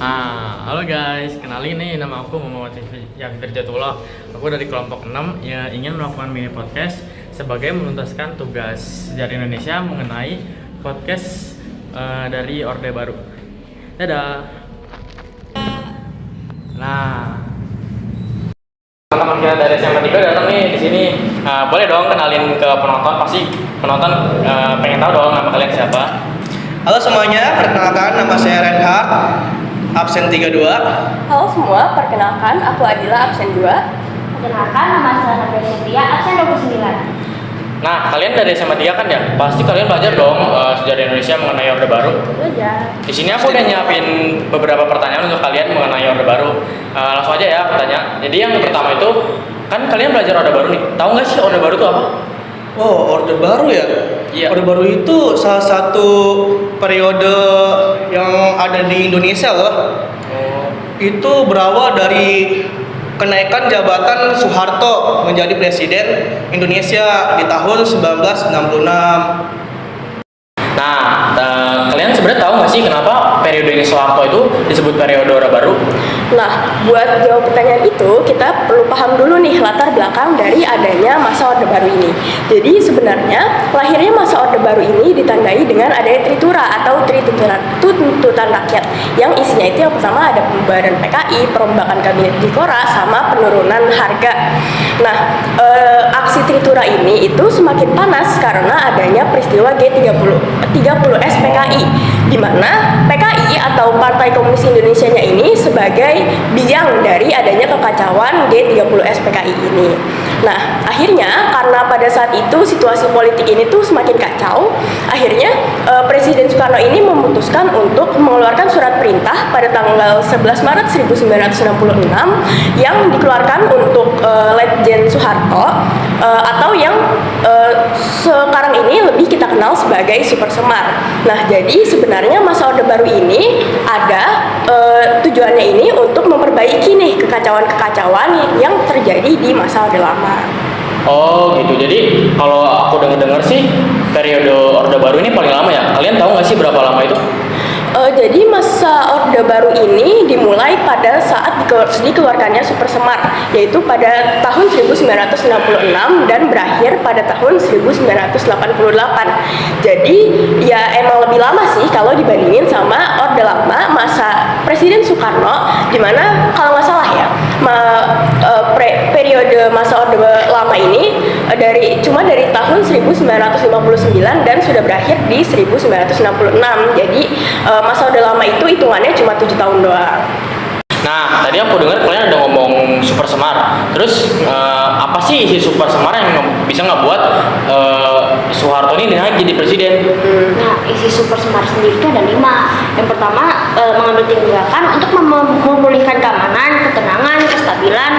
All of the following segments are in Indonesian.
Halo guys, kenalin nih nama aku Muhammad yang Firjatullah. Aku dari kelompok 6 yang ingin melakukan mini podcast sebagai menuntaskan tugas sejarah Indonesia mengenai podcast dari Orde Baru. Dadah. Nah, teman-teman kita dari SMA 3 datang nih di sini. Boleh dong kenalin ke penonton, pasti penonton pengen tahu dong nama kalian siapa. Halo semuanya, perkenalkan nama saya Renhard, absen 32. Halo semua, perkenalkan aku Adila, absen 2. Perkenalkan, nama saya Nadia Setia, absen 29. Nah, kalian dari SMA 3 kan ya? Pasti kalian belajar dong sejarah Indonesia mengenai Orde Baru. Belajar. Di sini aku udah nyiapin beberapa pertanyaan untuk kalian mengenai Orde Baru. Langsung aja ya aku tanya. Jadi yang pertama itu, kan kalian belajar Orde Baru nih. Tahu nggak sih Orde Baru itu apa? Oh, Orde Baru ya? Iya. Orde Baru itu salah satu periode yang ada di Indonesia loh. Itu berawal dari kenaikan jabatan Soeharto menjadi presiden Indonesia di tahun 1966. Nah, kalian sebenarnya tahu nggak sih kenapa periode ini Soeharto itu disebut periode Orde Baru? Nah, buat jawab pertanyaan itu, kita perlu paham dulu nih latar belakang dari adanya masa Orde Baru ini. Jadi sebenarnya lahirnya masa Orde Baru ini ditandai dengan adanya Tritura atau tuntutan rakyat, yang isinya itu yang pertama ada pembubaran PKI, perombakan kabinet Dikora, sama penurunan harga. Nah, aksi Tritura ini itu semakin panas karena adanya peristiwa G30S PKI, di mana PKI atau Partai Komunis Indonesia-nya ini sebagai biang dari adanya kekacauan G30S PKI ini. Nah, akhirnya karena pada saat itu situasi politik ini tuh semakin kacau, akhirnya Presiden Soekarno ini memutuskan untuk mengeluarkan surat perintah pada tanggal 11 Maret 1966 yang dikeluarkan untuk Letjen Soeharto atau yang sekarang ini lebih kita kenal sebagai Super Semar. Nah, jadi sebenarnya masa Orde Baru ini ada tujuannya ini untuk memperbaiki nih kekacauan-kekacauan yang terjadi di masa Orde Lama. Oh gitu, jadi kalau aku dengar sih periode Orde Baru ini paling lama ya. Kalian tahu nggak sih berapa lama itu? Jadi masa Orde Baru ini dimulai pada saat dikeluarkannya Super Semar, yaitu pada tahun 1966 dan berakhir pada tahun 1988. Jadi ya emang lebih lama sih kalau dibandingin sama Orde Lama masa Presiden Soekarno, dimana kalau nggak salah ya periode masa Orde Lama ini dari tahun 1959 dan sudah berakhir di 1966. Jadi masa Orde Lama itu hitungannya cuma 7 tahun doang. Nah, tadi aku dengar kalian ada ngomong Super Semar. Terus apa sih isi Super Semar yang bisa ngebuat Soeharto ini jadi presiden? Nah, isi Super Semar sendiri itu ada 5. Yang pertama, mengambil tindakan untuk memulihkan keamanan, ketenangan, kestabilan,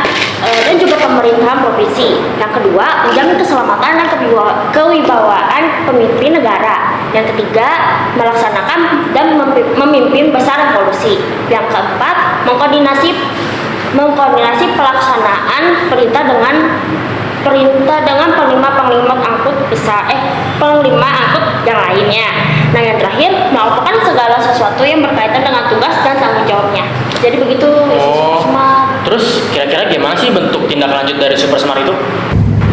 dan juga pemerintahan provinsi. Yang kedua, menjamin keselamatan dan kewibawaan pemimpin negara. Yang ketiga, melaksanakan dan memimpin besar revolusi. Yang keempat, mengkoordinasi pelaksanaan perintah dengan panglima angkut yang lainnya. Nah, yang terakhir, melakukan segala sesuatu yang berkaitan dengan tugas dan tanggung jawabnya. Jadi begitu Super Semar. Terus kira-kira gimana sih bentuk tindak lanjut dari Super Semar itu?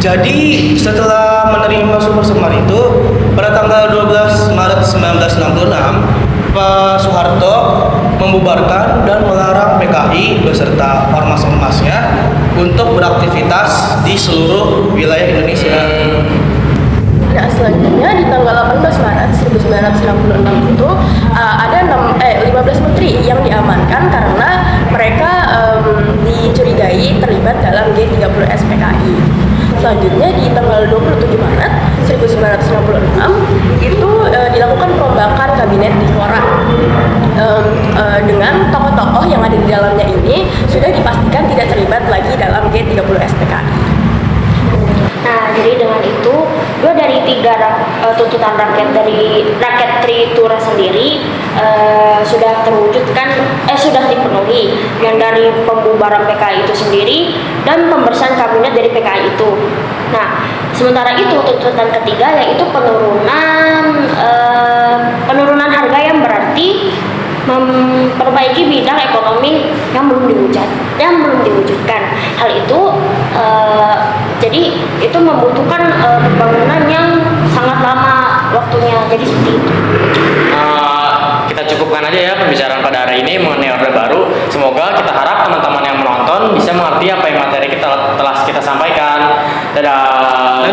Jadi setelah menerima Super Semar itu, pada tanggal 12 Maret 1966, Pak Soeharto membubarkan dan melarang PKI beserta ormas-ormasnya untuk beraktivitas di seluruh wilayah Indonesia. Nah, selanjutnya di tanggal 18 Maret 1966 itu ada 15 menteri yang diamankan karena mereka dicurigai terlibat dalam G30S PKI. Selanjutnya di tanggal 27 Maret 1966 itu dilakukan perombakan kabinet Dikora. Dengan tokoh-tokoh yang ada di dalamnya ini sudah dipastikan tidak terlibat lagi dalam G30S PKI. Nah, jadi dengan itu, 2 dari 3 tuntutan rakyat dari rakyat Tritura sendiri sudah dipenuhi, yang dari pembubaran PKI itu sendiri dan pembersihan kabinet dari PKI itu. Nah, sementara itu tuntutan ketiga yaitu penurunan harga yang berarti memperbaiki bidang ekonomi yang belum diwujudkan. Hal itu jadi itu membutuhkan pembangunan yang sangat lama waktunya. Jadi seperti itu. Kita cukupkan aja ya pembicaraan pada hari ini mengenai Orde Baru. Semoga kita harap teman-teman yang menonton bisa mengerti apa yang materi telah kita sampaikan. Dadah.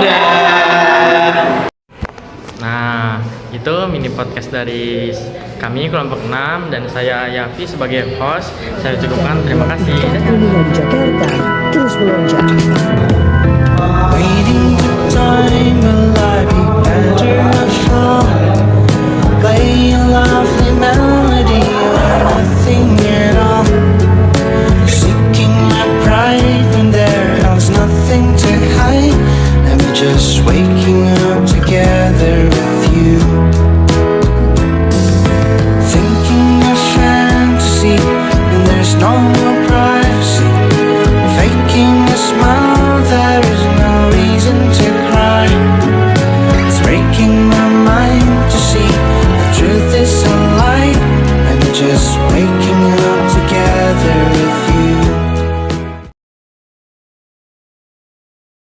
Nah, itu mini podcast dari kami kelompok 6 dan saya Yafi sebagai host. Saya cukupkan. Terima kasih. Dunia di Jakarta terus melonjak. Waiting for time, will I be better off? Playing love